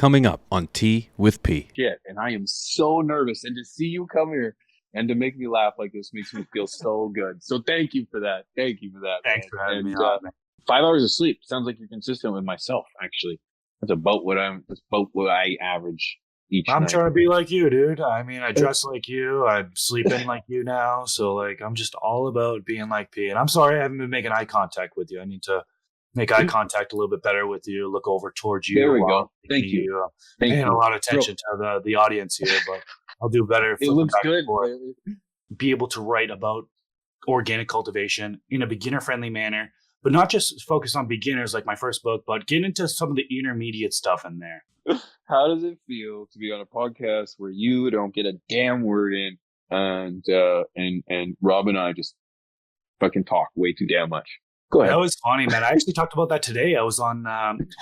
coming up on Tea with P. Shit, and I am so nervous. And to see you come here and to make me laugh like this makes me feel so good. So thank you for that. Thank you for that. Thanks man. for having me And, on, man. 5 hours of sleep sounds like you're consistent with myself. Actually, that's about what I average each I'm night. trying to be like you, dude. I mean, I dress like you. I'm sleeping like you now. So, like, I'm just all about being like P. And I'm sorry I haven't been making eye contact with you. I need to make eye contact a little bit better with you. Look over towards you. There we go. Thank you. I'm paying a lot of attention to the audience here, but I'll do better. It looks good. Be able to write about organic cultivation in a beginner-friendly manner, but not just focus on beginners like my first book, but get into some of the intermediate stuff in there. How does it feel to be on a podcast where you don't get a damn word in, and Rob and I just fucking talk way too damn much? Go ahead. That was funny, man. I actually talked about that today. I was on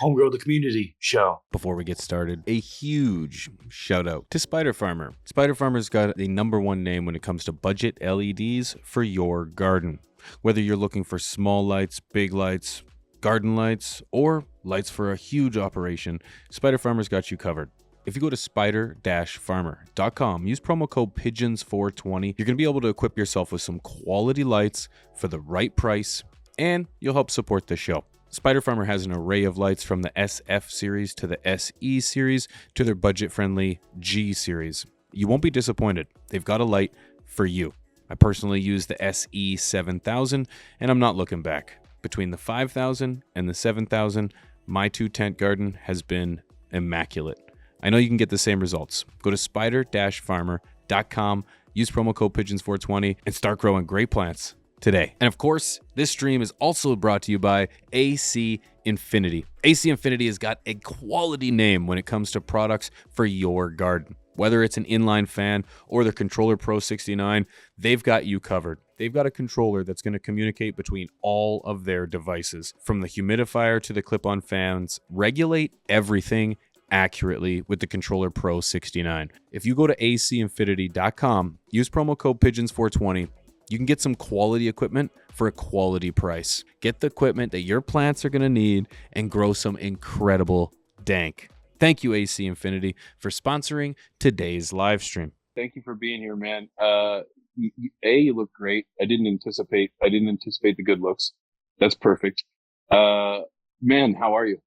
Home Grow the Community show. Before we get started, a huge shout out to Spider Farmer. Spider Farmer's got the #1 name when it comes to budget LEDs for your garden. Whether you're looking for small lights, big lights, garden lights, or lights for a huge operation, Spider Farmer's got you covered. If you go to spider-farmer.com, use promo code PIGEONS420, you're going to be able to equip yourself with some quality lights for the right price, and you'll help support the show. Spider Farmer has an array of lights from the SF series to the SE series to their budget-friendly G series. You won't be disappointed. They've got a light for you. I personally use the SE 7000, and I'm not looking back. Between the 5000 and the 7000, my 2-tent garden has been immaculate. I know you can get the same results. Go to spider-farmer.com, use promo code PIGEONS420, and start growing great plants today. And of course, this stream is also brought to you by AC Infinity. AC Infinity has got a quality name when it comes to products for your garden. Whether it's an inline fan or the Controller Pro 69, they've got you covered. They've got a controller that's going to communicate between all of their devices. From the humidifier to the clip-on fans, regulate everything accurately with the Controller Pro 69. If you go to acinfinity.com, use promo code PIGEONS420, you can get some quality equipment for a quality price. Get the equipment that your plants are going to need and grow some incredible dank. Thank you, AC Infinity, for sponsoring today's live stream. Thank you for being here, man. You look great. I didn't anticipate the good looks. That's perfect. Man, how are you?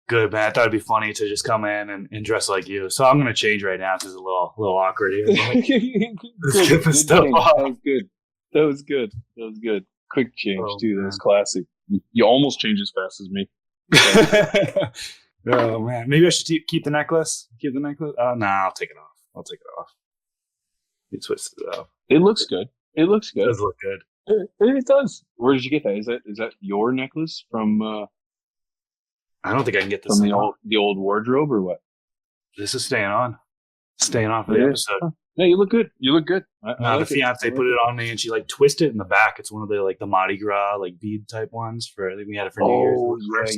Good, man. I thought it'd be funny to just come in and dress like you. So I'm going to change right now because it's a little awkward here. Let's get this stuff off. That was good. Quick change, too. That was classic. You almost changed as fast as me. Oh, man. Maybe I should keep the necklace? Nah, I'll take it off. You twisted it up. It looks good. It does look good. It does. Where did you get that? Is that your necklace from... I don't think I can get this from the old wardrobe or what? This is staying on for the episode. Yeah, you look good. The fiance put it on me and she like twisted it in the back. It's one of the like the Mardi Gras like bead type ones I think we had it for New Year's.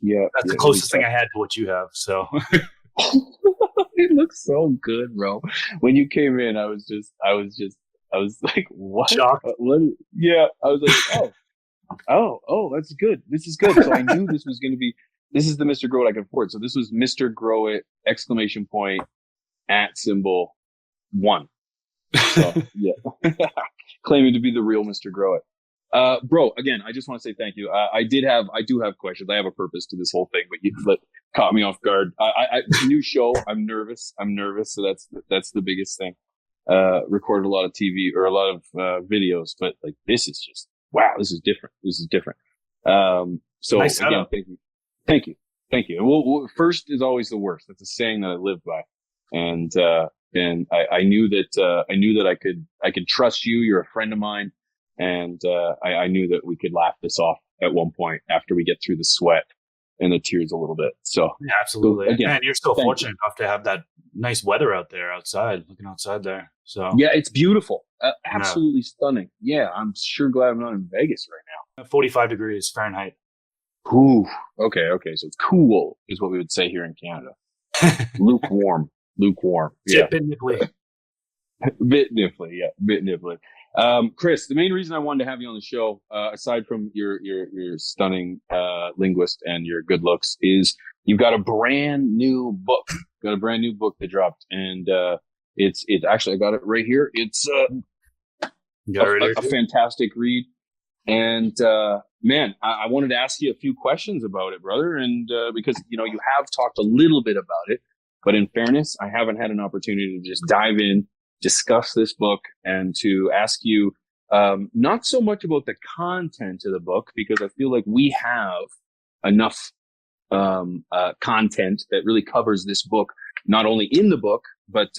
Yeah. That's the closest thing I had to what you have. So it looks so good, bro. When you came in, I was like, what? Shocked. Yeah, I was like, oh, that's good. This is good. So I knew this was going to be. This is the Mr. Grow It I can afford. So this was Mr. Grow It ! !1. So yeah, claiming to be the real Mr. Grow It. Bro, again, I just want to say thank you. I do have questions. I have a purpose to this whole thing, but you caught me off guard. It's a new show. I'm nervous. So that's the biggest thing. Recorded a lot of TV or a lot of videos, but like this is just wow. This is different. So nice again, thank you. Well, first is always the worst. That's a saying that I live by, and I knew that I could trust you. You're a friend of mine. And I knew that we could laugh this off at one point after we get through the sweat and the tears a little bit. So yeah, absolutely. So, again, and you're still fortunate enough to have that nice weather out there looking outside there. So yeah, it's beautiful. Absolutely stunning. Yeah, I'm sure glad I'm not in Vegas right now. 45 degrees Fahrenheit. Ooh. Okay. So it's cool is what we would say here in Canada. Lukewarm. Yeah. Bit nipply. Bit nipply. Chris, the main reason I wanted to have you on the show, aside from your stunning linguist and your good looks, is you've got a brand new book. Got a brand new book that dropped, and it's actually, I got it right here. It's a fantastic read. And man, I wanted to ask you a few questions about it, brother. And because you have talked a little bit about it, but in fairness, I haven't had an opportunity to just dive in, discuss this book, and to ask you not so much about the content of the book, because I feel like we have enough content that really covers this book, not only in the book but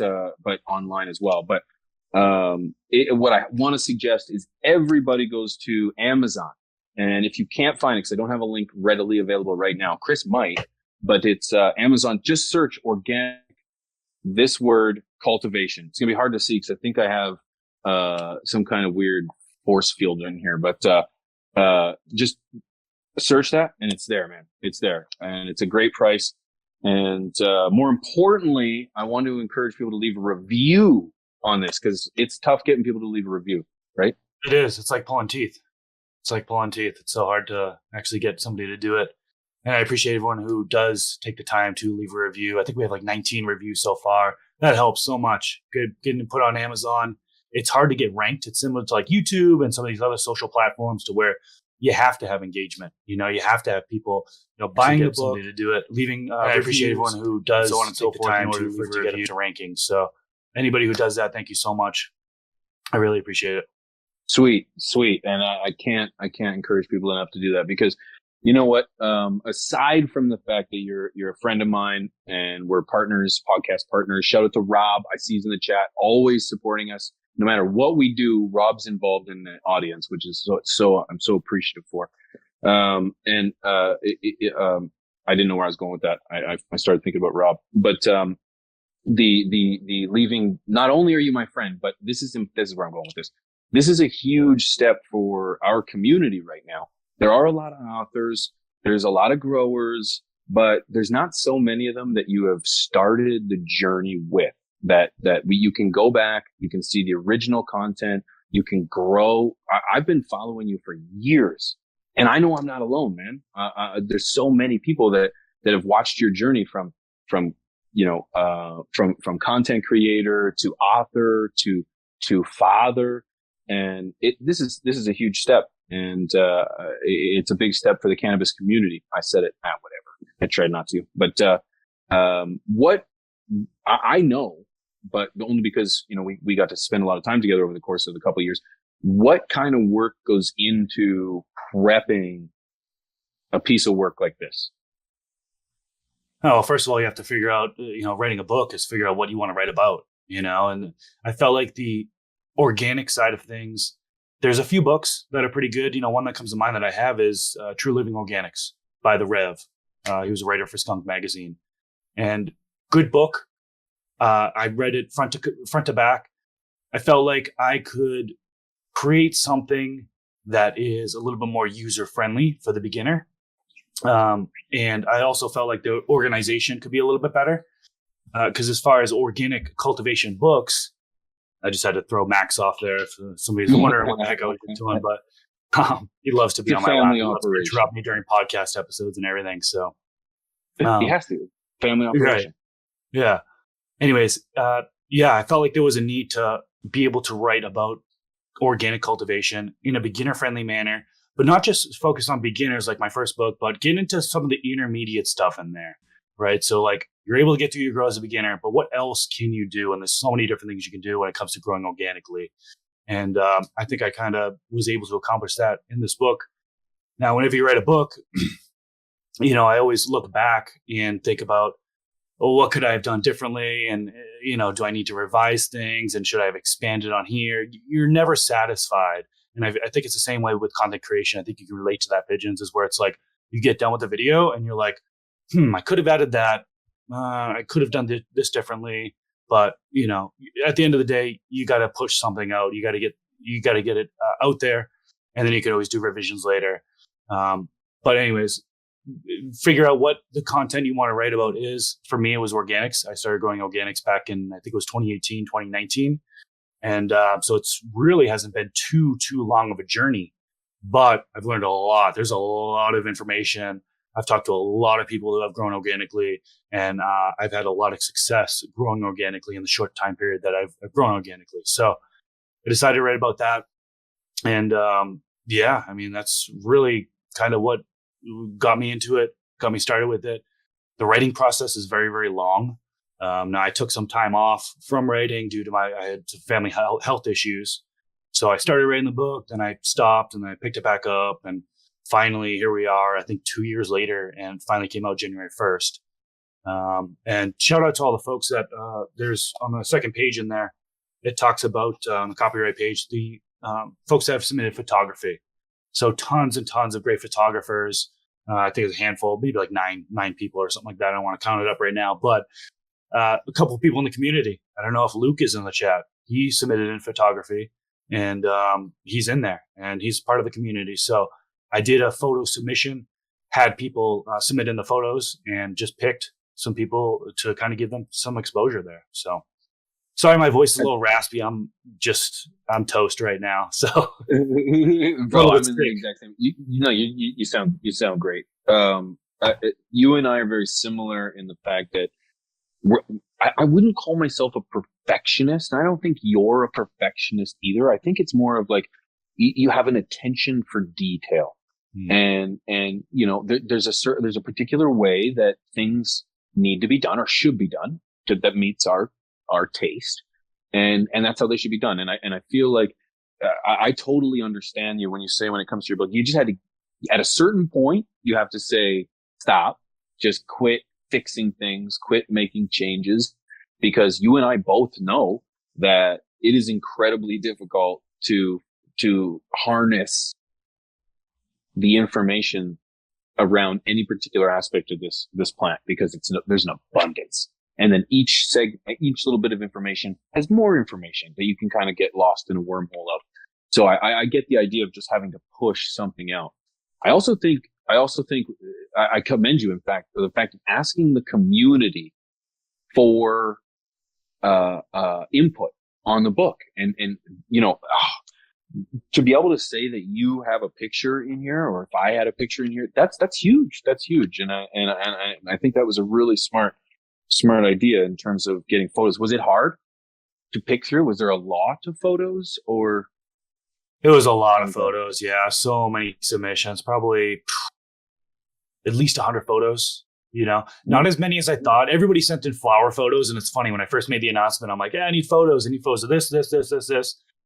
online as well. But what I want to suggest is everybody goes to Amazon, and if you can't find it, because I don't have a link readily available right now, Chris might, but it's Amazon. Just search organic, this word, cultivation. It's gonna be hard to see because I think I have some kind of weird force field in here, but just search that, and it's there, man. It's there, and it's a great price. And more importantly, I want to encourage people to leave a review on this, because it's tough getting people to leave a review, right? It is. It's like pulling teeth. It's so hard to actually get somebody to do it. And I appreciate everyone who does take the time to leave a review. I think we have like 19 reviews so far. That helps so much. Good getting put on Amazon. It's hard to get ranked. It's similar to like YouTube and some of these other social platforms, to where you have to have engagement. You have to have people, buying the book, somebody to do it, leaving. I appreciate everyone who does so on and so forth in order to get into rankings. So anybody who does that, thank you so much. I really appreciate it. Sweet. And I can't encourage people enough to do that, because you know what? Aside from the fact that you're a friend of mine and we're partners, podcast partners, shout out to Rob. I see he's in the chat, always supporting us. No matter what we do, Rob's involved in the audience, which is so I'm so appreciative for. I didn't know where I was going with that. I started thinking about Rob, but the leaving. Not only are you my friend, but this is where I'm going with this. This is a huge step for our community right now. There are a lot of authors. There's a lot of growers, but there's not so many of them that you have started the journey with. You can go back, you can see the original content, you can grow. I've been following you for years, and I know I'm not alone, man. There's so many people that have watched your journey from content creator to author to father, and this is a huge step, and it's a big step for the cannabis community. I said it, whatever. I tried not to, but what I know. But only because, we got to spend a lot of time together over the course of a couple of years. What kind of work goes into prepping a piece of work like this? Oh, first of all, you have to figure out, writing a book is figure out what you want to write about, and I felt like the organic side of things, there's a few books that are pretty good. One that comes to mind that I have is True Living Organics by the Rev. He was a writer for Skunk Magazine, and good book. I read it front to back. I felt like I could create something that is a little bit more user friendly for the beginner. And I also felt like the organization could be a little bit better. Because as far as organic cultivation books, I just had to throw Max off there if somebody's wondering what the heck I was doing. But he loves to be on my lap. He loves to interrupt me during podcast episodes and everything. So he has to. Family operation. Right. Yeah. Anyways, I felt like there was a need to be able to write about organic cultivation in a beginner-friendly manner, but not just focus on beginners like my first book, but get into some of the intermediate stuff in there, right? So like you're able to get through your grow as a beginner, but what else can you do? And there's so many different things you can do when it comes to growing organically. And I think I kind of was able to accomplish that in this book. Now, whenever you write a book, I always look back and think about, what could I have done differently? And, do I need to revise things? And should I have expanded on here? You're never satisfied. And I think it's the same way with content creation. I think you can relate to that, Pigeons, is where it's like you get done with the video and you're like, I could have added that. I could have done this differently. But, at the end of the day, you got to push something out. You got to get it out there. And then you can always do revisions later. But anyways, figure out what the content you want to write about is. For me, it was organics. I started growing organics back in, I think it was 2018, 2019. And so it's really hasn't been too long of a journey, but I've learned a lot. There's a lot of information I've talked to a lot of people who have grown organically, and I've had a lot of success growing organically in the short time period that I've grown organically. So I decided to write about that. And yeah, I mean, that's really kind of what got me into it, got me started with it. The writing process is very, very long. Now I took some time off from writing due to I had some family health issues. So I started writing the book, then I stopped, and then I picked it back up, and finally here we are, I think 2 years later, and finally came out January 1st. And shout out to all the folks that there's on the second page in there. It talks about on the copyright page, the folks that have submitted photography. So tons and tons of great photographers. I think it's a handful, maybe like nine people or something like that. I don't want to count it up right now, but a couple of people in the community. I don't know if Luke is in the chat. He submitted in photography, and he's in there, and he's part of the community. So I did a photo submission, had people submit in the photos, and just picked some people to kind of give them some exposure there. So sorry, my voice is a little raspy. I'm toast right now. So, bro, I'm in the exact same. You sound great. You and I are very similar in the fact that I wouldn't call myself a perfectionist. I don't think you're a perfectionist either. I think it's more of like you have an attention for detail, and there's a particular way that things need to be done or should be done that meets our taste, and that's how they should be done. And I feel like I totally understand you when you say, when it comes to your book, you just had to, at a certain point, you have to say stop, just quit fixing things, quit making changes, because you and I both know that it is incredibly difficult to harness the information around any particular aspect of this plant, because there's an abundance. And then each little bit of information has more information that you can kind of get lost in a wormhole of. So I get the idea of just having to push something out. I also think I commend you, in fact, for the fact of asking the community for input on the book, and to be able to say that you have a picture in here, or if I had a picture in here, that's huge. That's huge, and I think that was a really smart idea in terms of getting photos. Was it hard to pick through? Was there a lot of photos, or? It was a lot of photos. Yeah. So many submissions, probably at least 100 photos, not as many as I thought. Everybody sent in flower photos. And it's funny, when I first made the announcement, I'm like, I need photos. I need photos of this.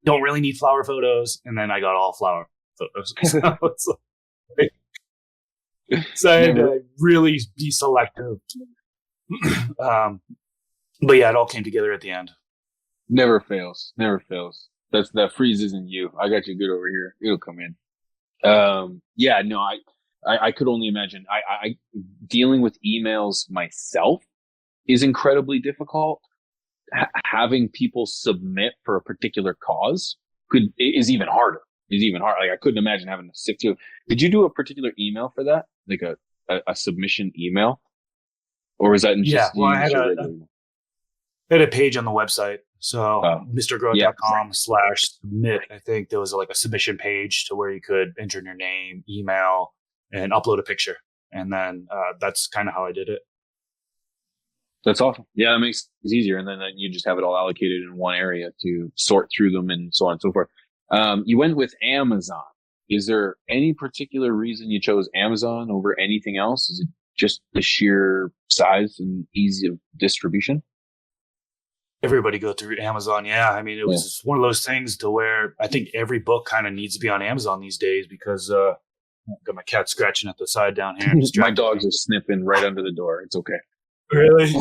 Don't really need flower photos. And then I got all flower photos. So I had to really be selective. But yeah, it all came together at the end. Never fails. That freeze isn't you. I got you good over here. It'll come in. I could only imagine. I dealing with emails myself is incredibly difficult. Having people submit for a particular cause is even harder. Like, I couldn't imagine having to sift through. Did you do a particular email for that? Like a submission email? Or was that just? Yeah, well, I had a page on the website. So mrgrowth.com/submit. I think there was like a submission page to where you could enter your name, email, and upload a picture. And then that's kind of how I did it. That's awesome. Yeah, that makes it easier. And then you just have it all allocated in one area to sort through them and so on and so forth. You went with Amazon. Is there any particular reason you chose Amazon over anything else? Is it just the sheer size and ease of distribution? Everybody go through Amazon. Yeah. I mean, it was one of those things to where I think every book kind of needs to be on Amazon these days, because I've got my cat scratching at the side down here. My dogs are sniffing right under the door. It's okay. Really?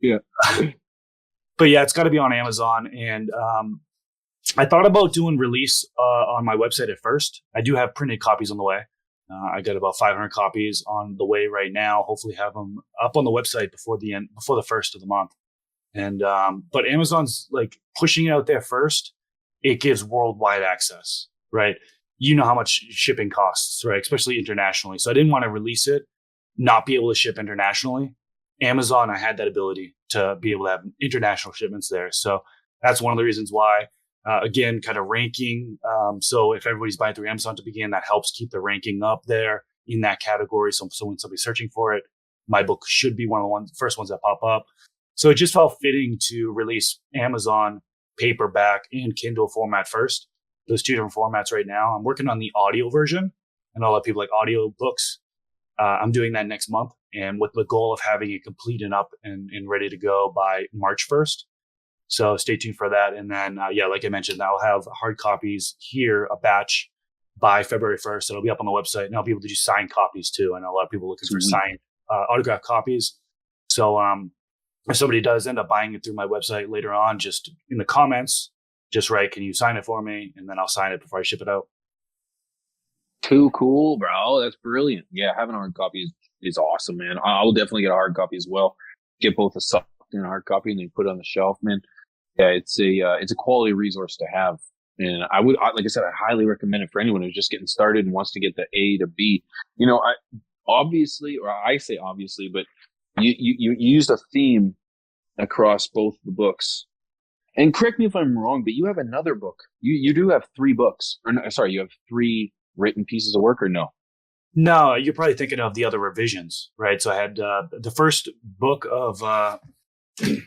Yeah. But yeah, it's got to be on Amazon. And I thought about doing release on my website at first. I do have printed copies on the way. I got about 500 copies on the way right now. Hopefully have them up on the website before the first of the month. And but Amazon's like pushing it out there first. It gives worldwide access, right? You know how much shipping costs, right? Especially internationally. So I didn't want to release it, not be able to ship internationally. Amazon, I had that ability to be able to have international shipments there. So that's one of the reasons why. Again, kind of ranking. So if everybody's buying through Amazon to begin, that helps keep the ranking up there. in that category. So when somebody's searching for it, my book should be one of the first ones that pop up. So it just felt fitting to release Amazon paperback and Kindle format first. Those two different formats right now. I'm working on the audio version. I know a lot of people like audio books. I'm doing that next month, and with the goal of having it complete and up and ready to go by March 1st. So stay tuned for that. And then, like I mentioned, I'll have hard copies here, a batch by February 1st. It'll be up on the website, and I'll be able to do signed copies too. I know a lot of people looking for signed autographed copies. So if somebody does end up buying it through my website later on, just in the comments, just write, can you sign it for me? And then I'll sign it before I ship it out. Too cool, bro. That's brilliant. Yeah, having a hard copy is awesome, man. I'll definitely get a hard copy as well. Get both a soft and a hard copy, and then put it on the shelf, man. Yeah, it's a quality resource to have. And like I said, I highly recommend it for anyone who's just getting started and wants to get the A to B. You know, I say obviously, but you used a theme across both the books. And correct me if I'm wrong, but you have another book. You do have 3 books. Or no, sorry, you have 3 written pieces of work, or no? No, you're probably thinking of the other revisions, right? So I had the first book of 7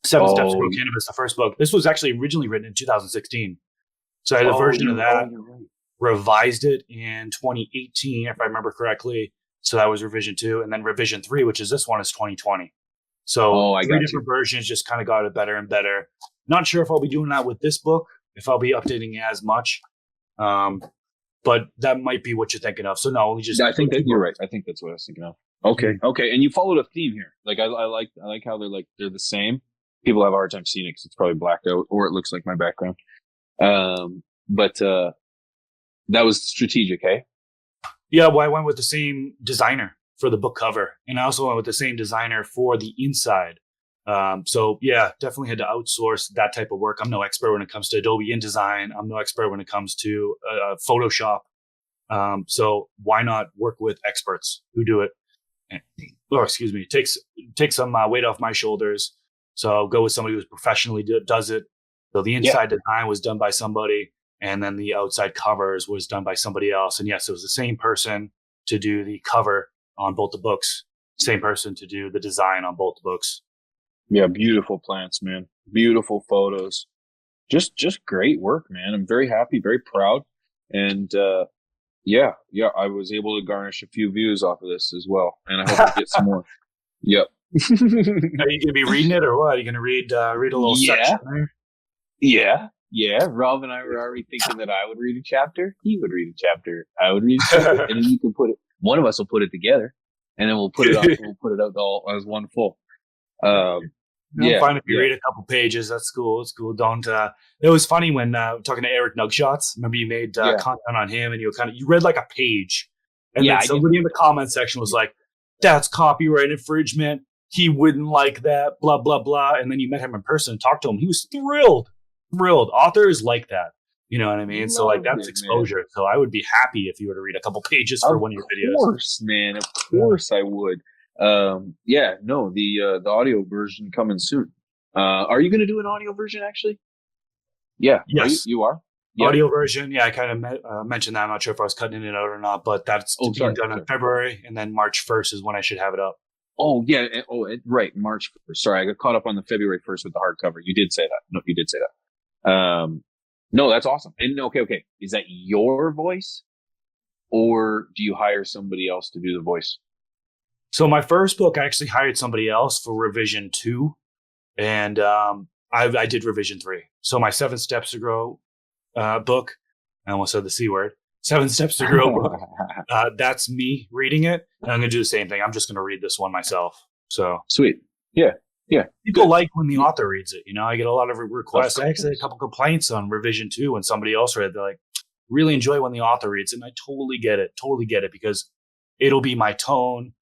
Steps to Grow Cannabis, the first book. This was actually originally written in 2016. So I had a version of that, revised it in 2018, if I remember correctly. So that was revision 2. And then revision 3, which is this one, is 2020. So 3 different versions, just kind of got it better and better. Not sure if I'll be doing that with this book, if I'll be updating as much. But that might be what you're thinking of. So no, we just. I think that you're right. I think that's what I was thinking of. Okay. Okay. And you followed a theme here. Like I like how they're the same. People have a hard time seeing it because it's probably blacked out, or it looks like my background. But that was strategic, hey? Yeah, well, I went with the same designer for the book cover, and I also went with the same designer for the inside. So yeah, definitely had to outsource that type of work. I'm no expert when it comes to Adobe InDesign. I'm no expert when it comes to Photoshop. So why not work with experts who do it? Take some weight off my shoulders. So I'll go with somebody who professionally does it. So the inside design was done by somebody, and then the outside covers was done by somebody else. And yes, it was the same person to do the cover on both the books, same person to do the design on both the books. Yeah, beautiful plants, man. Beautiful photos. Just great work, man. I'm very happy, very proud. And I was able to garnish a few views off of this as well. And I hope to get some more. Yep. Are you going to be reading it or what? Are you going to read a little section there? Yeah. Rob and I were already thinking that I would read a chapter. He would read a chapter. I would read a chapter. And then you can one of us will put it together, and then we'll put it out all as one full. Fine if you read a couple pages. That's cool. It's cool. Don't. It was funny when talking to Eric Nugshots. Remember you made content on him, and you read like a page, and then somebody in the comment section was like, "That's copyright infringement. He wouldn't like that." Blah blah blah. And then you met him in person and talked to him. He was thrilled. Authors like that. You know what I mean? So like that's exposure. Man. So I would be happy if you were to read a couple pages for one of your videos. Of course, man. Of course I would. The audio version coming soon. Are you going to do an audio version actually? Yeah. Yes. You are? Yeah. Audio version. Yeah. I kind of mentioned that. I'm not sure if I was cutting it out or not, but that's being done in February, and then March 1st is when I should have it up. Oh yeah. Right. March 1st. Sorry. I got caught up on the February 1st with the hardcover. You did say that. No, you did say that. No, that's awesome. And okay. Is that your voice, or do you hire somebody else to do the voice? So my first book, I actually hired somebody else for revision 2, and I did revision 3. So my 7 Steps to Grow book, I almost said the C word, 7 Steps to Grow book. That's me reading it, and I'm going to do the same thing. I'm just going to read this one myself. So sweet, yeah. People like when the author reads it. I get a lot of requests. I actually had a couple complaints on revision 2 when somebody else read it. They're like, really enjoy when the author reads it, and I totally get it because it'll be my tone.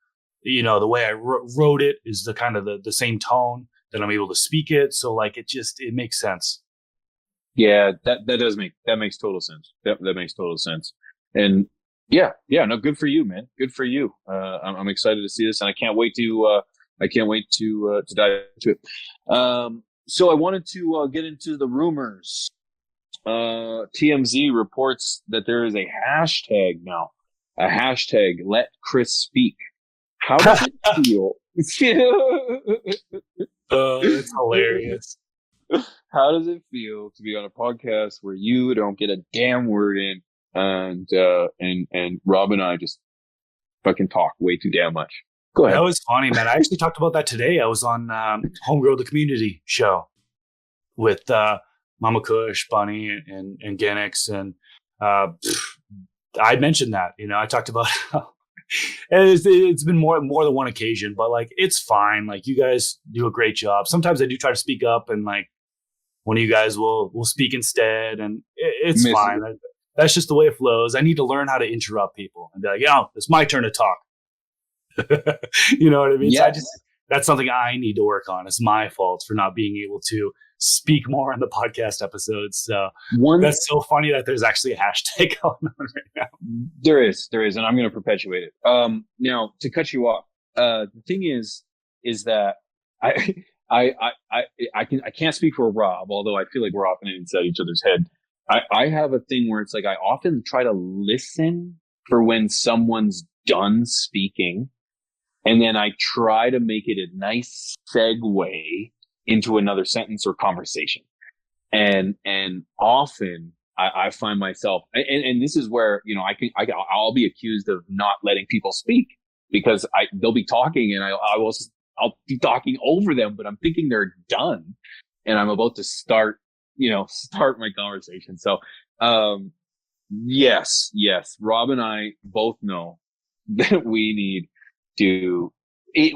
The way I wrote it is the kind of the same tone that I'm able to speak it. So like it makes sense. Yeah, that makes total sense. That makes total sense. And no, good for you, man. Good for you. I'm excited to see this, and I can't wait to dive into it. So I wanted to get into the rumors. TMZ reports that there is a hashtag now. a hashtag let Chris speak. How does it feel? Oh, it's hilarious. How does it feel to be on a podcast where you don't get a damn word in, and Rob and I just fucking talk way too damn much? Go ahead. That was funny, man. I actually talked about that today. I was on Homegrow the Community show with Mama Kush, Bunny, and Genix, and I mentioned that. I talked about how it's been more than one occasion, but like it's fine. Like you guys do a great job. Sometimes I do try to speak up, and like one of you guys will speak instead, and it's fine. That's just the way it flows. I need to learn how to interrupt people and be like, it's my turn to talk. You know what I mean? Yeah. So that's something I need to work on. It's my fault for not being able to speak more on the podcast episodes. So that's so funny that there's actually a hashtag going on right now. There is, and I'm going to perpetuate it. Now to cut you off, the thing is that I can't speak for Rob, although I feel like we're often inside each other's head. I have a thing where it's like I often try to listen for when someone's done speaking, and then I try to make it a nice segue into another sentence or conversation. And often I find myself, and this is where, I'll be accused of not letting people speak because they'll be talking and I'll be talking over them, but I'm thinking they're done and I'm about to start my conversation. So, yes, Rob and I both know that we need to,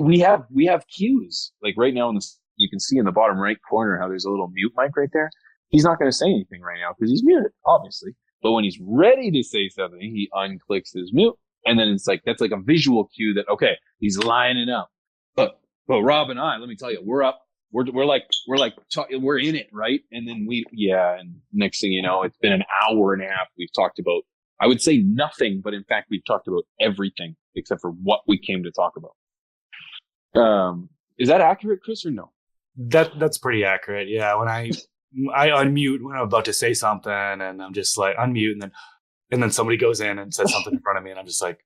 we have cues. Like right now you can see in the bottom right corner how there's a little mute mic right there. He's not going to say anything right now because he's muted, obviously. But when he's ready to say something, he unclicks his mute. And then it's like, that's like a visual cue that, okay, he's lining up. But Rob and I, let me tell you, we're up. We're in it, right? And then and next thing you know, it's been an hour and a half. We've talked about, I would say nothing, but in fact, we've talked about everything except for what we came to talk about. Is that accurate, Chris, or no? That's pretty accurate. Yeah. When I unmute when I'm about to say something and I'm just like unmute and then somebody goes in and says something in front of me and I'm just like,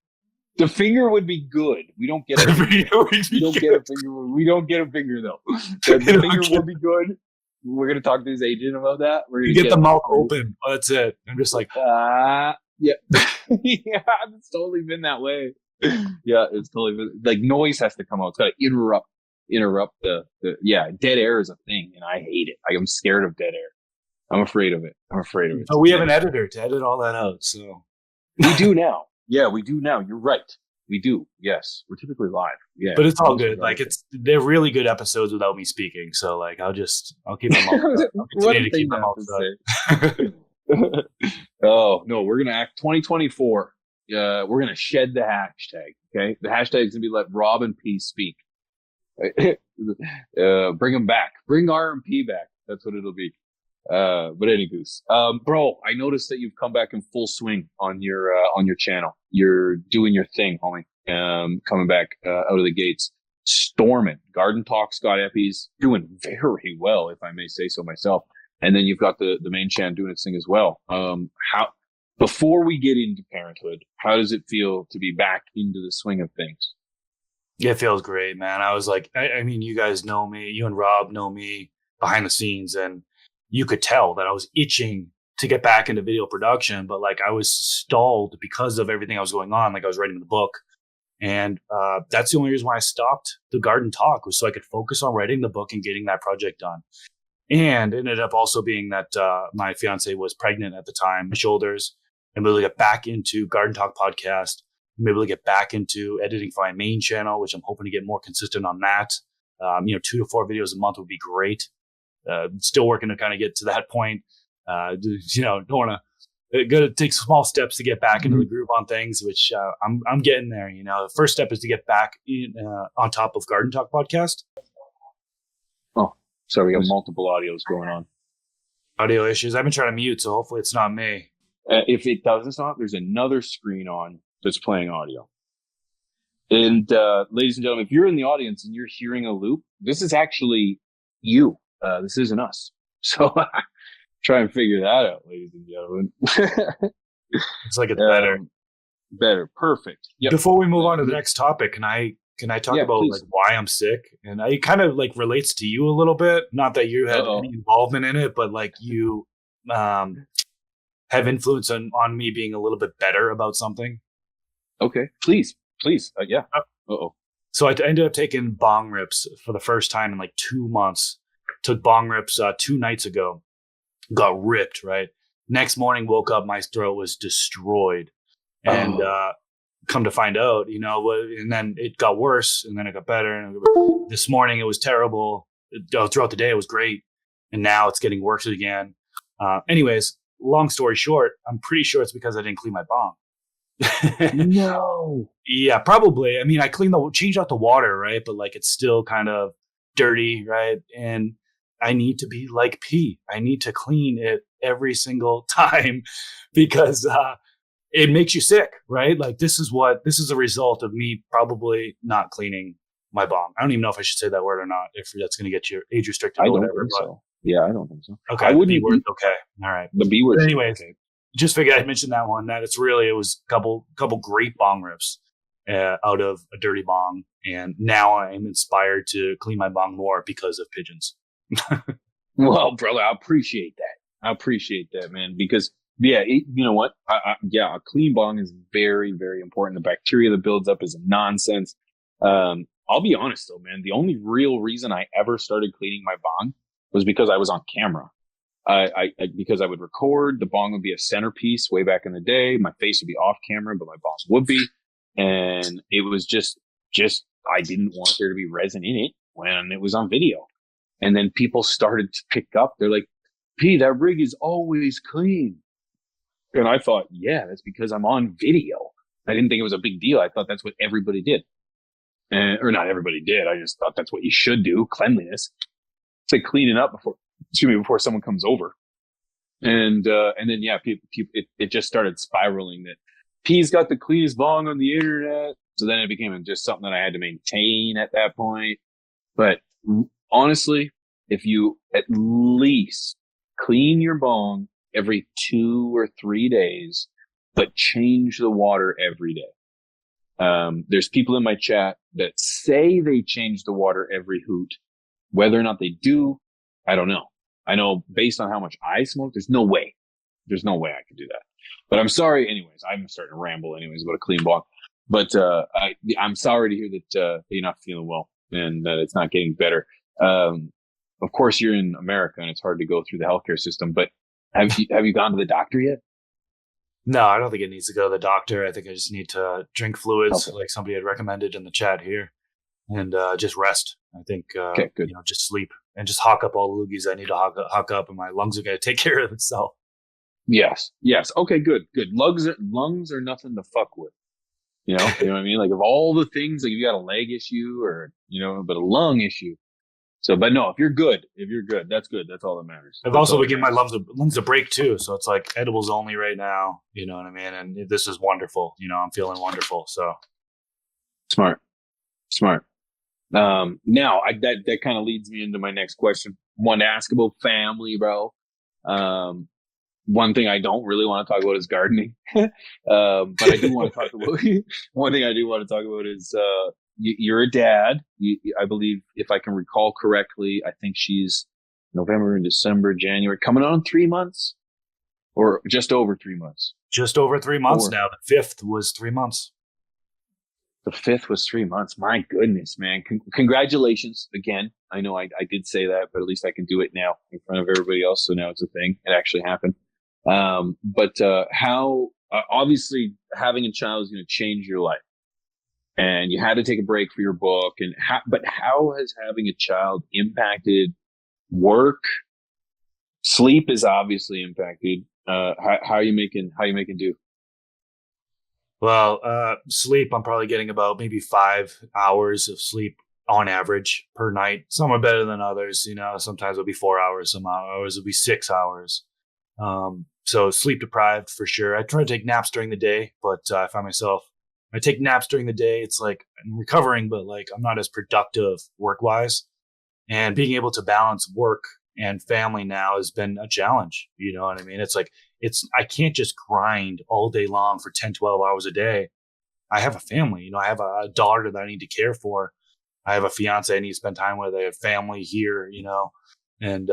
the finger would be good. We don't get a finger. We don't get a finger. We don't get a finger though. The finger will be good. We're gonna talk to his agent about that. We're gonna get the mouth open. Oh, that's it. I'm just like, yeah, yeah. It's totally been that way. Yeah, it's totally been, like noise has to come out. It's got to interrupt the dead air is a thing, and I hate it. I'm scared of dead air. I'm afraid of it. Oh, we have an editor to edit all that out, so we do now. Yeah, we do now. You're right. We do. Yes, we're typically live. Yeah, but it's all good. Like they're really good episodes without me speaking. So like I'll keep them all. I'll continue to keep them all. Oh no, we're gonna act 2024. We're gonna shed the hashtag. Okay, the hashtag is gonna be let Rob and P speak. Bring them back. Bring R and P back. That's what it'll be. But any goose. Bro, I noticed that you've come back in full swing on your channel. You're doing your thing, homie. Coming back, out of the gates. Storming. Garden Talk, Scott Eppy's doing very well, if I may say so myself. And then you've got the main channel doing its thing as well. Before we get into parenthood, how does it feel to be back into the swing of things? It feels great, man. I was like, I mean, you guys know me, you and Rob know me behind the scenes, and you could tell that I was itching to get back into video production, but like I was stalled because of everything that was going on. Like I was writing the book, and that's the only reason why I stopped the Garden Talk, was so I could focus on writing the book and getting that project done. And it ended up also being that my fiance was pregnant at the time, my shoulders, and maybe get back into Garden Talk podcast, maybe get back into editing for my main channel, which I'm hoping to get more consistent on that. 2 to 4 videos a month would be great. Still working to kind of get to that point. Don't want to gotta take small steps to get back into the groove on things, which I'm getting there. The first step is to get back in, on top of Garden Talk podcast. Oh, sorry, we got multiple audios going on. Audio issues. I've been trying to mute, so hopefully it's not me. If it doesn't stop, there's another screen on that's playing audio. And ladies and gentlemen, if you're in the audience and you're hearing a loop, this is actually you. This isn't us. So try and figure that out, ladies and gentlemen. It's like it's better. Better. Perfect. Yep. Before we move on to the next topic, can I talk about please. like why I'm sick? And it kind of like relates to you a little bit. Not that you had any involvement in it, but like you have influence on me being a little bit better about something. Okay, please. Yeah. So I ended up taking bong rips for the first time in like 2 months. Took bong rips 2 nights ago. Got ripped, right? Next morning, woke up, my throat was destroyed. And come to find out, and then it got worse, and then it got better. And this morning, it was terrible. Throughout the day, it was great. And now it's getting worse again. Anyways, long story short, I'm pretty sure it's because I didn't clean my bong. No. Yeah, probably. I mean, I changed out the water, right? But like, it's still kind of dirty, right? And I need to be like pee. I need to clean it every single time because it makes you sick, right? Like this is a result of me probably not cleaning my bong. I don't even know if I should say that word or not, if that's going to get you age restricted or whatever. I don't think so. Yeah, I don't think so. Okay, I wouldn't. B word. Okay, all right. The B word. Anyways, okay. Just figured I'd mention that one. That it was a couple great bong rips out of a dirty bong, and now I'm inspired to clean my bong more because of pigeons. Well, brother, I appreciate that, man. Because yeah, you know what? A clean bong is very, very important. The bacteria that builds up is nonsense. I'll be honest though, man. The only real reason I ever started cleaning my bong was because I was on camera. Because I would record, the bong would be a centerpiece way back in the day. My face would be off camera, but my bong would be. And it was just, I didn't want there to be resin in it when it was on video. And then people started to pick up. They're like, P, that rig is always clean. And I thought, yeah, that's because I'm on video. I didn't think it was a big deal. I thought that's what everybody did. Or not everybody did. I just thought that's what you should do. Cleanliness. It's like cleaning up before someone comes over. And then, yeah, it just started spiraling that P's got the cleanest bong on the internet. So then it became just something that I had to maintain at that point. But honestly, if you at least clean your bong every 2 or 3 days, but change the water every day. There's people in my chat that say they change the water every hoot. Whether or not they do, I don't know. I know based on how much I smoke, there's no way I could do that. But I'm sorry anyways. I'm starting to ramble anyways about a clean bong. But I'm sorry to hear that you're not feeling well and that it's not getting better. Of course, you're in America and it's hard to go through the healthcare system. But have you gone to the doctor yet? No, I don't think it needs to go to the doctor. I think I just need to drink fluids, like somebody had recommended in the chat here, and just rest. I think okay, good. Just sleep and just hawk up all the loogies I need to hawk up, and my lungs are going to take care of itself. Yes. Okay, good. Lungs are nothing to fuck with. You know what I mean? Like of all the things, like if you got a leg issue or but a lung issue. So, but no, if you're good, that's good. That's all that matters. I've also been giving my lungs a break too. So it's like edibles only right now. You know what I mean? And this is wonderful. I'm feeling wonderful. So smart. Now that kind of leads me into my next question. Want to ask about family, bro. One thing I don't really want to talk about is gardening. But I do want to talk about one thing I do want to talk about is you're a dad. I believe, if I can recall correctly, I think she's November and December, January, coming on 3 months or just over 3 months. Just over 3 months now. The 5th was 3 months. The 5th was 3 months. My goodness, man. Congratulations again. I know I did say that, but at least I can do it now in front of everybody else. So now it's a thing. It actually happened. But how obviously having a child is going to change your life. And you had to take a break for your book. But how has having a child impacted work? Sleep is obviously impacted. How are you making do? Well, sleep, I'm probably getting about maybe 5 hours of sleep on average per night. Some are better than others. Sometimes it'll be 4 hours. Some hours it'll be 6 hours. So sleep deprived for sure. I try to take naps during the day, but I find myself, I take naps during the day. It's like I'm recovering, but like I'm not as productive work wise, and being able to balance work and family now has been a challenge. You know what I mean? It's like I can't just grind all day long for 10, 12 hours a day. I have a family, I have a daughter that I need to care for. I have a fiance I need to spend time with. I have family here, and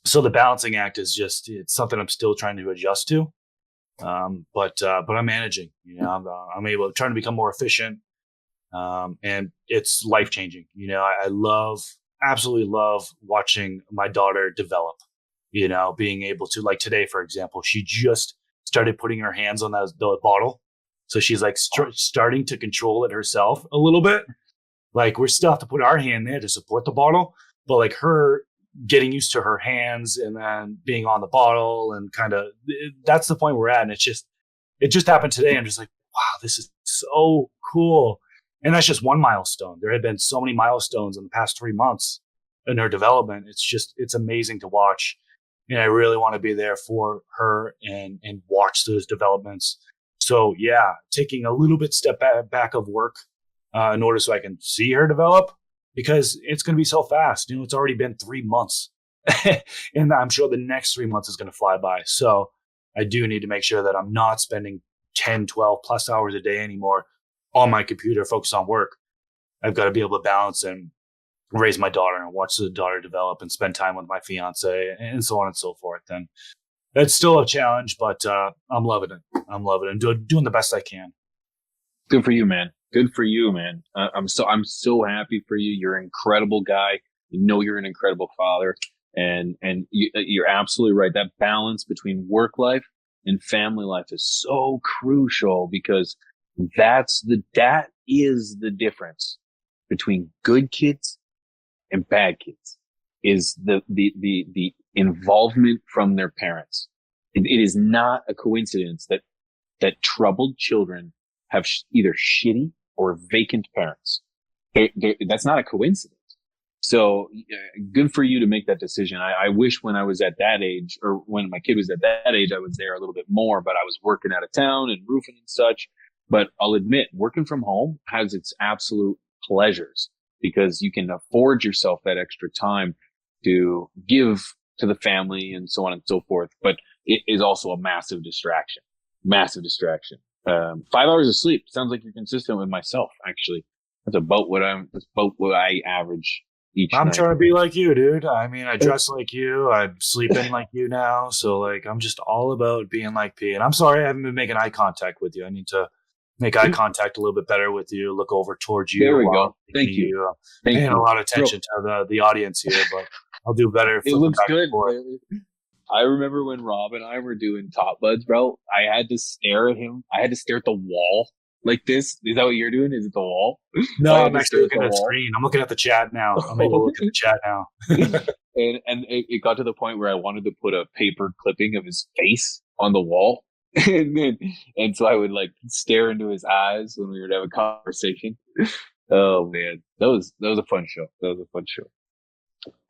so the balancing act is it's something I'm still trying to adjust to. But I'm managing, I'm trying to become more efficient. And it's life changing. I absolutely love watching my daughter develop, being able to, like today, for example, she just started putting her hands on the bottle. So she's like starting to control it herself a little bit. Like we still have to put our hand there to support the bottle, but like her getting used to her hands and then being on the bottle and kind of, that's the point we're at. And it just happened today. I'm just like, wow, this is so cool. And that's just one milestone. There have been so many milestones in the past 3 months in her development. It's amazing to watch. And I really want to be there for her and watch those developments. So yeah, taking a little bit step back of work in order so I can see her develop, because it's going to be so fast. It's already been 3 months and I'm sure the next 3 months is going to fly by. So I do need to make sure that I'm not spending 10, 12 plus hours a day anymore on my computer, focus on work. I've got to be able to balance and raise my daughter and watch the daughter develop and spend time with my fiance and so on and so forth. And it's still a challenge, but I'm loving it. I'm loving it and doing the best I can. Good for you, man. Good for you, man. I'm so happy for you. You're an incredible guy. You're an incredible father, and you're absolutely right. That balance between work life and family life is so crucial, because that is the difference between good kids and bad kids, is the involvement from their parents. It is not a coincidence that troubled children have either shitty or vacant parents. That's not a coincidence. So good for you to make that decision. I wish when I was at that age, or when my kid was at that age, I was there a little bit more, but I was working out of town and roofing and such. But I'll admit, working from home has its absolute pleasures, because you can afford yourself that extra time to give to the family and so on and so forth. But it is also a massive distraction. 5 hours of sleep. Sounds like you're consistent with myself, actually. That's about what I average each I'm night. trying to be like you, dude. I mean, I dress like you. I'm sleeping like you now. So like, I'm just all about being like P. And I'm sorry I haven't been making eye contact with you. I need to make eye contact a little bit better with you. Look over towards you. There we go. Thank you. Paying a lot of attention to the audience here, but I'll do better. It looks good. I remember when Rob and I were doing Top Buds, bro. I had to stare at him. I had to stare at the wall like this. Is that what you're doing? Is it the wall? No, I'm actually looking at the screen. I'm looking at the chat now. I'm able to look at the chat now. and it got to the point where I wanted to put a paper clipping of his face on the wall. and so I would like stare into his eyes when we would have a conversation. Oh man, that was a fun show.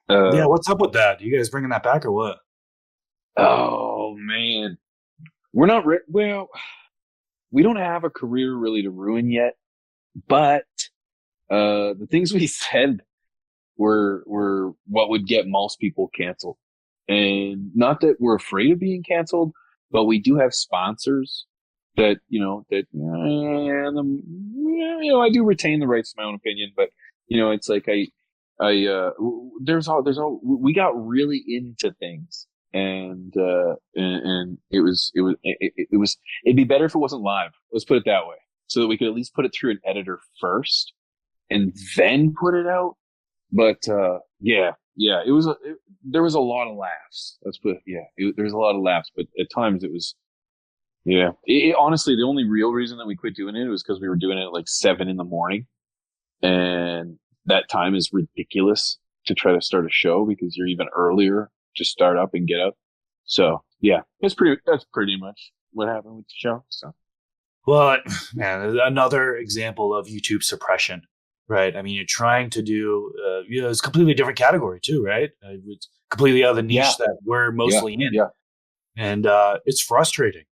Yeah, what's up with that? You guys bringing that back or what? Oh man, we're not well. We don't have a career really to ruin yet, but the things we said were what would get most people canceled. And not that we're afraid of being canceled, but we do have sponsors that I do retain the rights to my own opinion, but it's like we got really into things, and it'd be better if it wasn't live. Let's put it that way, so that we could at least put it through an editor first and then put it out. But there was a lot of laughs. There was a lot of laughs, but at times it was. Yeah. Honestly, the only real reason that we quit doing it was because we were doing it at like 7 a.m. And that time is ridiculous to try to start a show, because you're even earlier to start up and get up. So yeah, that's pretty much what happened with the show. So, well, man, another example of YouTube suppression, right? I mean, you're trying to do, it's a completely different category too, right? It's completely other niche that we're mostly in. Yeah. And it's frustrating.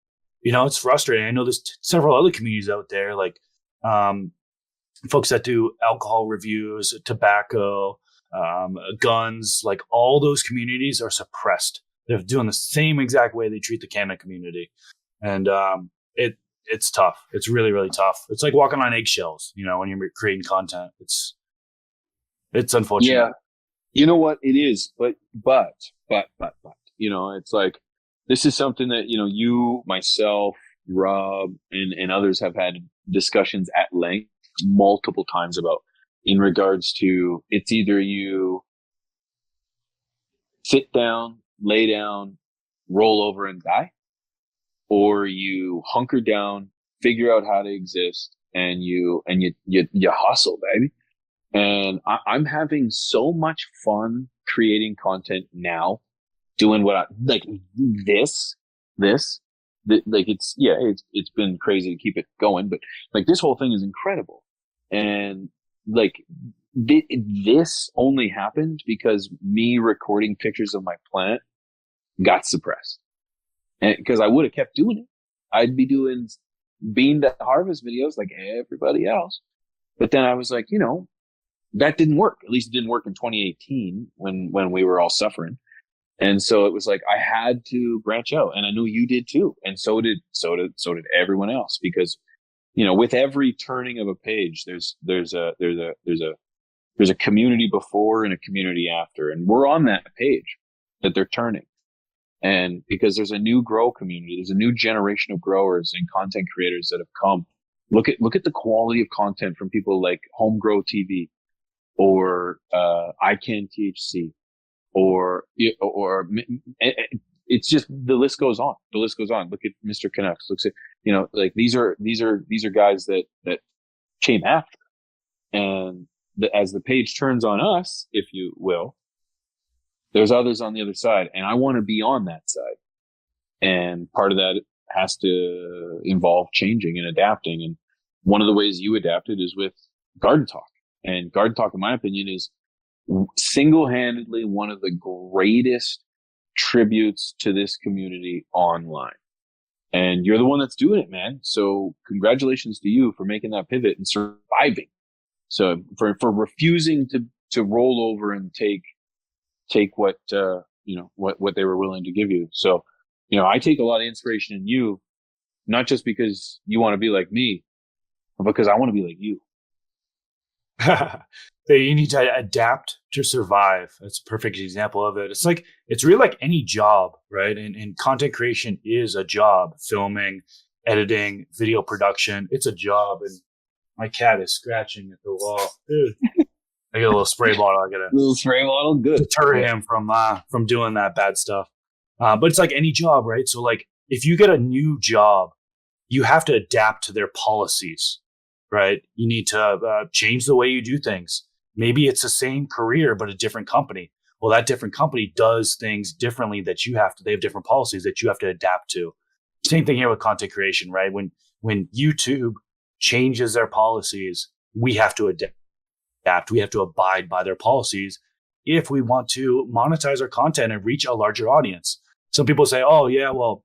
It's frustrating. I know there's several other communities out there, like folks that do alcohol reviews, tobacco, guns, like all those communities are suppressed. They're doing the same exact way they treat the Canada community. And it's tough. It's really, really tough. It's like walking on eggshells, when you're creating content. It's unfortunate. Yeah. You know what? It is. But, it's like, this is something that, you, myself, Rob, and others have had discussions at length multiple times about, in regards to, it's either you sit down, lay down, roll over and die, or you hunker down, figure out how to exist, and you hustle, baby. And I'm having so much fun creating content now, doing what I like. It's been crazy to keep it going, but like this whole thing is incredible. And like this only happened because me recording pictures of my plant got suppressed. And because I would have kept doing it, I'd be doing bean to harvest videos like everybody else. But then I was like, that didn't work. At least it didn't work in 2018 when we were all suffering. And so it was like I had to branch out, and I know you did too, and so did everyone else, because with every turning of a page, there's a community before and a community after, and we're on that page that they're turning. And because there's a new grow community, there's a new generation of growers and content creators that have come. Look at the quality of content from people like Home Grow TV or I Can THC or it's just the list goes on. The list goes on. Look at Mr. Canucks. Looks at like these are guys that came after, and as the page turns on us, if you will, there's others on the other side, and I want to be on that side. And part of that has to involve changing and adapting. And one of the ways you adapted is with Garden Talk. And Garden Talk, in my opinion, is single-handedly one of the greatest tributes to this community online. And you're the one that's doing it, man. So congratulations to you for making that pivot and surviving. So for refusing to roll over and take what what they were willing to give you. So, I take a lot of inspiration in you, not just because you want to be like me, but because I want to be like you. You need to adapt to survive. That's a perfect example of it. It's really like any job, right? And content creation is a job. Filming, editing, video production, it's a job. And my cat is scratching at the wall. I get a little spray bottle. I get a little spray bottle, good. Deter him from doing that bad stuff. But it's like any job, right? So like if you get a new job, you have to adapt to their policies, right? You need to change the way you do things. Maybe it's the same career, but a different company. Well, that different company does things differently they have different policies that you have to adapt to. Same thing here with content creation, right? When YouTube changes their policies, we have to adapt. We have to abide by their policies if we want to monetize our content and reach a larger audience. Some people say, oh yeah, well,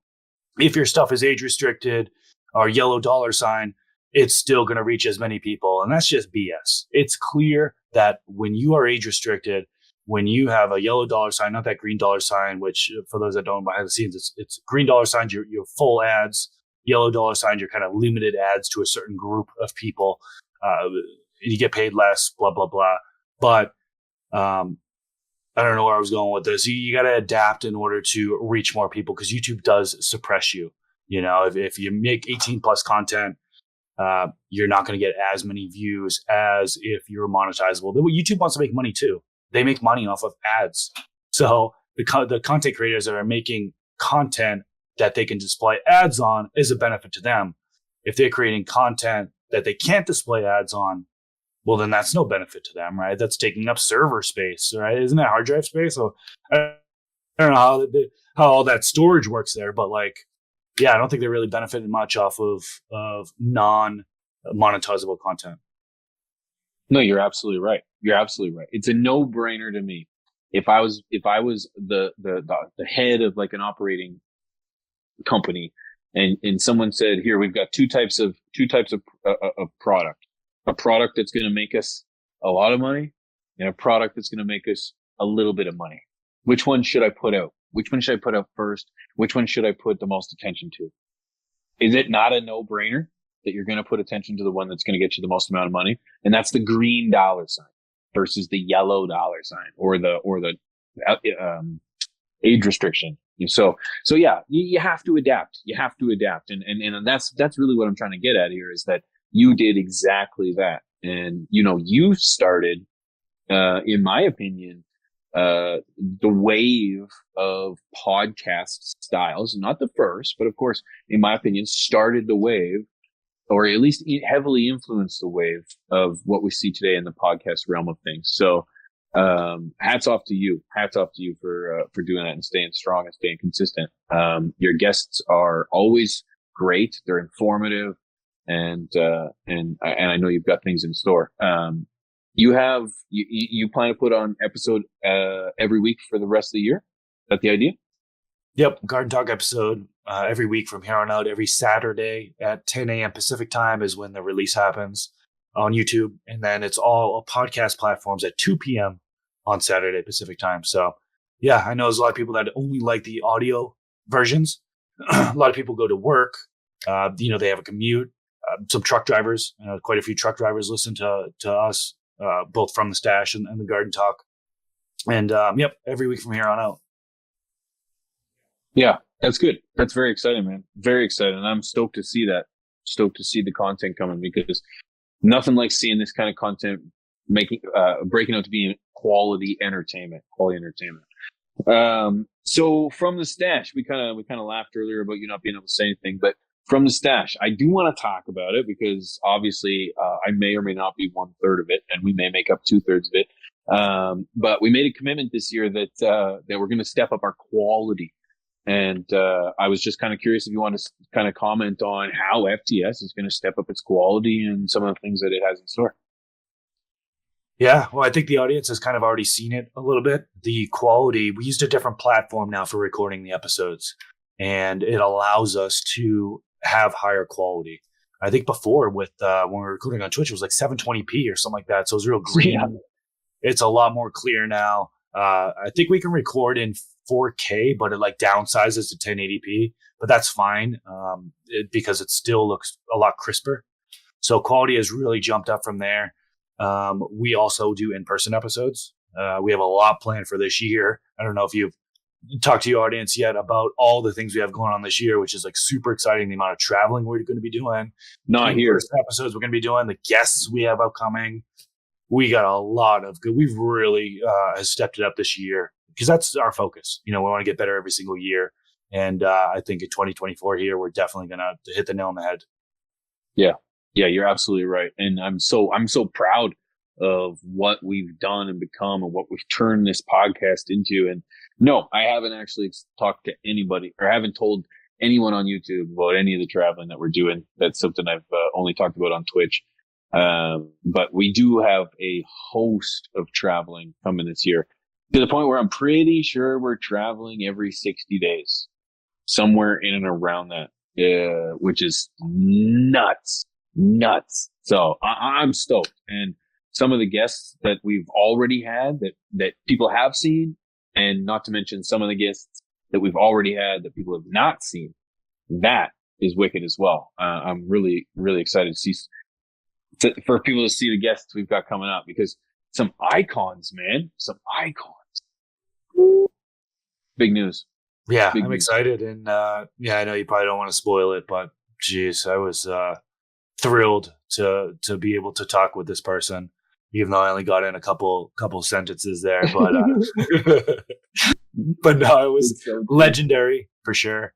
if your stuff is age restricted or yellow $sign, it's still going to reach as many people. And that's just BS. It's clear that when you are age restricted, when you have a yellow $sign, not that green $sign, which for those that don't know behind the scenes, it's green $signs, your full ads, yellow $signs, your kind of limited ads to a certain group of people. You get paid less, blah, blah, blah. But I don't know where I was going with this. You got to adapt in order to reach more people because YouTube does suppress you. If you make 18 plus content, you're not going to get as many views as if you're monetizable. YouTube wants to make money too. They make money off of ads. So the content creators that are making content that they can display ads on is a benefit to them. If they're creating content that they can't display ads on, well, then that's no benefit to them, right? That's taking up server space, right? Isn't that hard drive space? So I don't know how all that storage works there, but I don't think they really benefited much off of non-monetizable content. No, you're absolutely right. It's a no-brainer to me. If I was the head of like an operating company, and someone said, "Here, we've got two types of product. A product that's going to make us a lot of money, and a product that's going to make us a little bit of money. Which one should I put out?" Which one should I put up first? Which one should I put the most attention to? Is it not a no-brainer that you're going to put attention to the one that's going to get you the most amount of money? And that's the green dollar sign versus the yellow dollar sign or the age restriction. So yeah, you have to adapt. You have to adapt. And that's really what I'm trying to get at here is that you did exactly that. And, you started, in my opinion, the wave of podcast styles, not the first, but of course, in my opinion, started the wave, or at least heavily influenced the wave of what we see today in the podcast realm of things. So, hats off to you for doing that and staying strong and staying consistent. Your guests are always great. They're informative, and I know you've got things in store. You plan to put on episode every week for the rest of the year? Is that the idea? Yep, Garden Talk episode every week from here on out. Every Saturday at 10 a.m. Pacific time is when the release happens on YouTube, and then it's all podcast platforms at 2 p.m. on Saturday Pacific time. So, yeah, I know there's a lot of people that only like the audio versions. A lot of people go to work. They have a commute. Some truck drivers, quite a few truck drivers listen to us. Both from the Stash and the Garden Talk. And every week from here on out. Yeah, that's good. That's very exciting, man. Very exciting. And I'm stoked to see that. Stoked to see the content coming, because nothing like seeing this kind of content breaking out to be quality entertainment. So from the Stash, we kind of laughed earlier about you not being able to say anything, but from the Stash, I do want to talk about it because obviously I may or may not be 1/3 of it, and we may make up 2/3 of it. But we made a commitment this year that we're going to step up our quality. And I was just kind of curious if you want to kind of comment on how FTS is going to step up its quality and some of the things that it has in store. Yeah, well, I think the audience has kind of already seen it a little bit. The quality, we used a different platform now for recording the episodes, and it allows us to have higher quality. I think before with when we were recording on Twitch, it was like 720p or something like that. So it was real green. Yeah. It's a lot more clear now. I think we can record in 4K, but it like downsizes to 1080p, but that's fine because it still looks a lot crisper. So quality has really jumped up from there. We also do in-person episodes. We have a lot planned for this year. I don't know if you've talked to your audience yet about all the things we have going on this year, which is like super exciting. The amount of traveling we're going to be doing, episodes we're going to be doing, the guests we have upcoming. We got a lot of good. We've really has stepped it up this year because that's our focus. We want to get better every single year, and I think in 2024 here we're definitely going to hit the nail on the head. Yeah, you're absolutely right, and I'm so proud of what we've done and become and what we've turned this podcast into. And no, I haven't actually talked to anybody or haven't told anyone on YouTube about any of the traveling that we're doing. That's something I've only talked about on Twitch. But we do have a host of traveling coming this year to the point where I'm pretty sure we're traveling every 60 days, somewhere in and around that, which is nuts. So I'm stoked. And some of the guests that we've already had that people have seen, and not to mention some of the guests that we've already had that people have not seen, that is wicked as well. I'm really, really excited to see for people to see the guests we've got coming up, because some icons, man, big news. Yeah, I'm excited. And I know you probably don't want to spoil it, but geez, I was thrilled to be able to talk with this person, even though I only got in a couple sentences there, but but no, it was legendary for sure.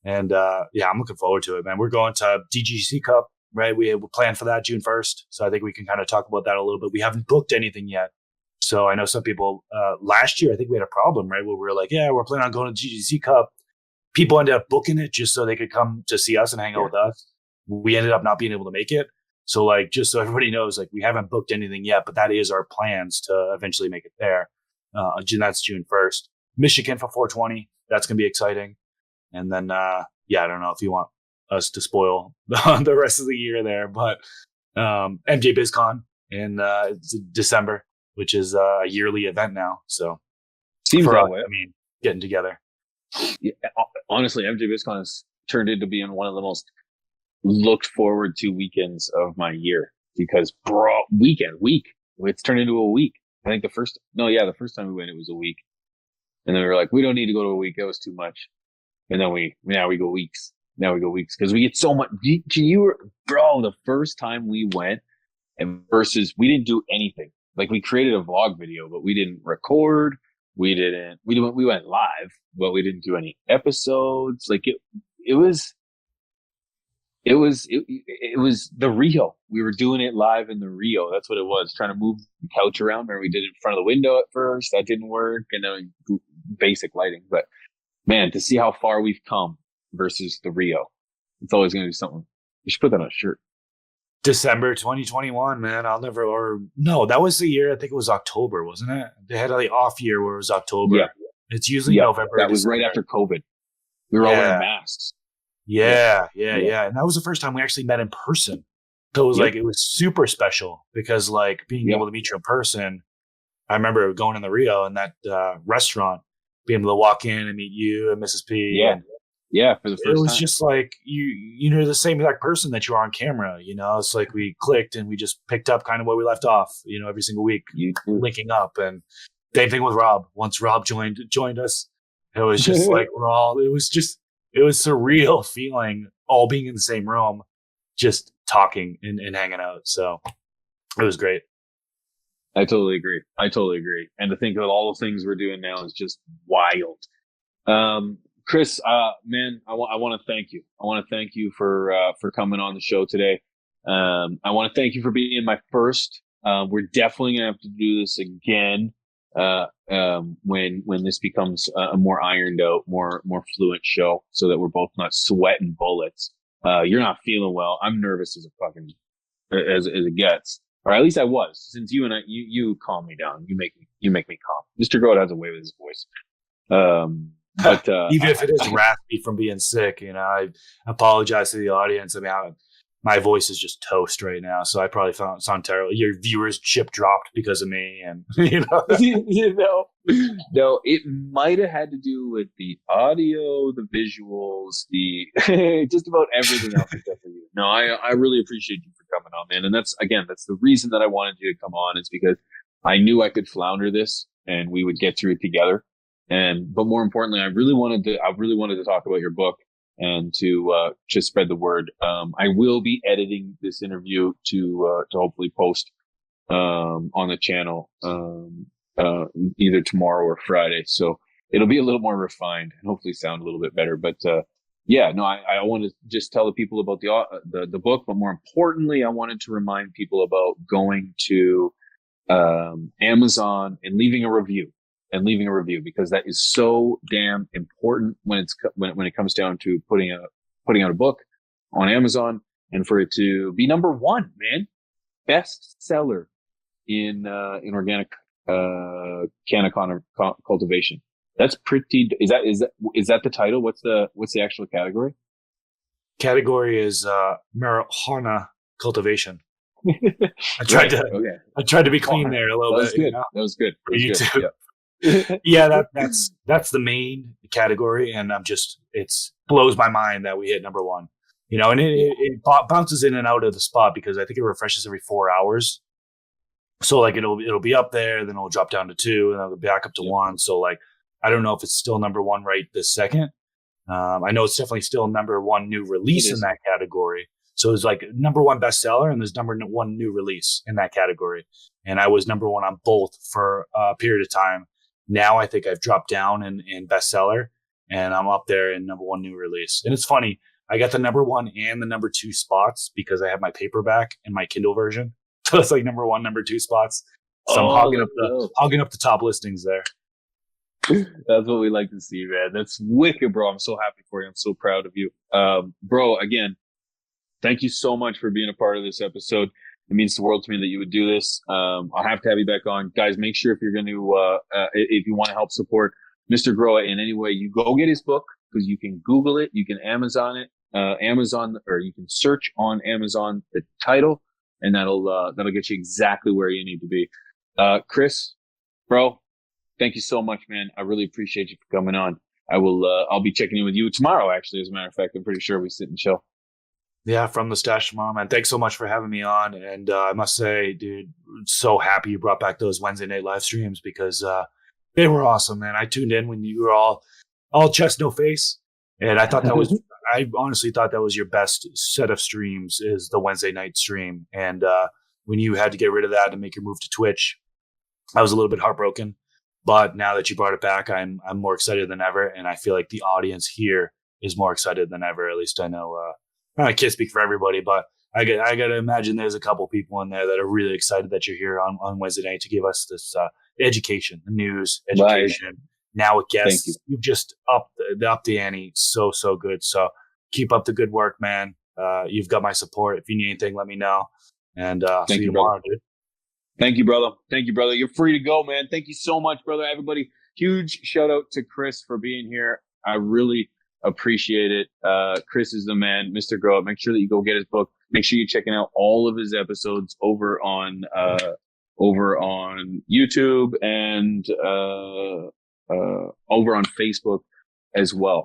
And I'm looking forward to it, man. We're going to DGC Cup, right? We planned for that June 1st. So I think we can kind of talk about that a little bit. We haven't booked anything yet. So I know some people last year, I think we had a problem, right? Where we were like, yeah, we're planning on going to DGC Cup. People ended up booking it just so they could come to see us and hang out with us. We ended up not being able to make it. So like, just so everybody knows, like we haven't booked anything yet, but that is our plans to eventually make it there. That's June 1st. Michigan for 420. That's going to be exciting. And then, I don't know if you want us to spoil the rest of the year there, but MJ BizCon in December, which is a yearly event now. So seems that way. Getting together. Yeah, honestly, MJ BizCon has turned into being one of the most looked forward to weekends of my year because, bro, week, it's turned into a week. I think the first time we went, it was a week. And then we were like, we don't need to go to a week. That was too much. And then now we go weeks. Now we go weeks because we get so much. Bro, the first time we went and versus we didn't do anything. Like we created a vlog video, but we didn't record. We went live, but we didn't do any episodes. Like it was the Rio. We were doing it live in the Rio. That's what it was. Trying to move the couch around. Remember we did it in front of the window at first. That didn't work. And then basic lighting. But man, to see how far we've come versus the Rio, it's always going to be something. You should put that on a shirt. December 2021, man. That was the year. I think it was October, wasn't it? They had an off year where it was October. Yeah. It's usually November. That was right after COVID. We were all wearing masks. Yeah. And that was the first time we actually met in person. So it was it was super special because like being able to meet you in person. I remember going in the Rio and that restaurant, being able to walk in and meet you and Mrs. P. Yeah, for the first time. It was just like you're the same exact person that you are on camera. You know, it's like we clicked and we just picked up kind of where we left off. You know, every single week, linking up. And same thing with Rob. Once Rob joined us, it was just like it was surreal feeling all being in the same room, just talking and hanging out. So it was great. I totally agree. And to think of all the things we're doing now is just wild. Chris, man, I want to thank you. I want to thank you for coming on the show today. I want to thank you for being my first. We're definitely gonna have to do this again when this becomes a more ironed out, more fluent show, so that we're both not sweating bullets. You're not feeling well. I'm nervous as a fucking as it gets, or at least I was. Since you calm me down. You make me calm. Mr. Grote has a way with his voice. But even if it is raspy from being sick, you know, I apologize to the audience. I mean, my voice is just toast right now, so I probably sound terrible. Your viewers chip dropped because of me, and no, it might have had to do with the audio, the visuals, the just about everything else except for you. No, I really appreciate you for coming on, man, and that's the reason that I wanted you to come on is because I knew I could flounder this and we would get through it together. But more importantly, I really wanted to talk about your book and to spread the word. I will be editing this interview to hopefully post, on the channel, either tomorrow or Friday. So it'll be a little more refined and hopefully sound a little bit better. But, I want to just tell the people about the book, but more importantly, I wanted to remind people about going to, Amazon and leaving a review. Because that is so damn important when it comes down to putting out a book on Amazon and for it to be number one, man, best seller in organic canna cultivation. That's pretty. Is that the title? What's the actual category? Category is marijuana cultivation. I tried to be clean there a little bit. Good. That was good. For you too. Yeah. Yeah, that's the main category, and it blows my mind that we hit number one. You know, and it bounces in and out of the spot because I think it refreshes every 4 hours. So like it'll be up there, then it'll drop down to 2, and then it'll be back up to 1. So like I don't know if it's still number 1 right this second. I know it's definitely still number 1 new release in that category. So it's like number 1 bestseller, and there's number 1 new release in that category. And I was number 1 on both for a period of time. Now I think I've dropped down in bestseller, and I'm up there in number 1 new release. And it's funny, I got the number 1 and the number 2 spots because I have my paperback and my Kindle version. So it's like number 1, number 2 spots. So I'm hogging up the top listings there. That's what we like to see, man. That's wicked, bro. I'm so happy for you. I'm so proud of you. Bro, again, thank you so much for being a part of this episode. It means the world to me that you would do this. I'll have to have you back on. Guys, make sure if you're going to, if you want to help support Mr. Grow in any way, you go get his book because you can Google it. You can Amazon it, or you can search on Amazon the title, and that'll get you exactly where you need to be. Chris, bro, thank you so much, man. I really appreciate you for coming on. I'll be checking in with you tomorrow. Actually, as a matter of fact, I'm pretty sure we sit and chill. Yeah, from the stash tomorrow, man. Thanks so much for having me on. And I must say, dude, so happy you brought back those Wednesday night live streams because they were awesome, man. I tuned in when you were all chest, no face. And I thought I honestly thought that was your best set of streams is the Wednesday night stream. And when you had to get rid of that and make your move to Twitch, I was a little bit heartbroken. But now that you brought it back, I'm more excited than ever. And I feel like the audience here is more excited than ever. At least I know, I can't speak for everybody, but I got to imagine there's a couple people in there that are really excited that you're here on Wednesday night to give us this education, news, education. Right. Now with guests, you've just upped the ante so good. So keep up the good work, man. You've got my support. If you need anything, let me know. And see you tomorrow, dude. Thank you, brother. Thank you, brother. You're free to go, man. Thank you so much, brother. Everybody, huge shout out to Chris for being here. I really appreciate it. Chris is the man, Mr. Grow Up. Make sure that you go get his book. Make sure you're checking out all of his episodes over on YouTube and over on Facebook as well.